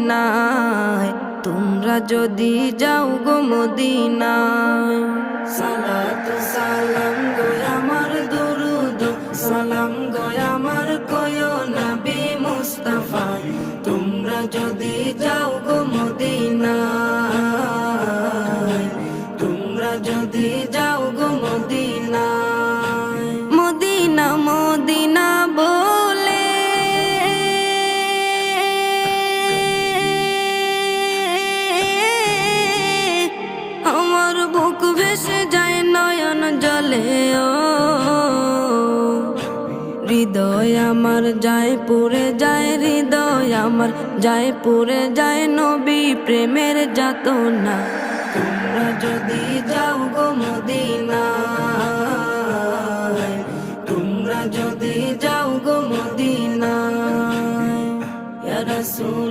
মদিনায়, তোমরা যদি যাও গো মদিনায়। সালাতু সালাম গো আমার দুরুদ সালাম গো আমার কয়ো নবী মুস্তাফা, তোমরা যদি যাও গো মদিনায়, তোমরা যদি যাও গো মদিনায়। মদিনা মদিনা বলে আমার বুক ভেসে যায় নয়ন জলে, ও হৃদয় আমার যায় পুরে যায়, হৃদয় আমার যায় পুরে যায় নবী প্রেমের যাতনা। তোমরা যদি যাও গো মদিনায়, তোমরা যদি যাও গো মদিনায়। ইয়া রাসূল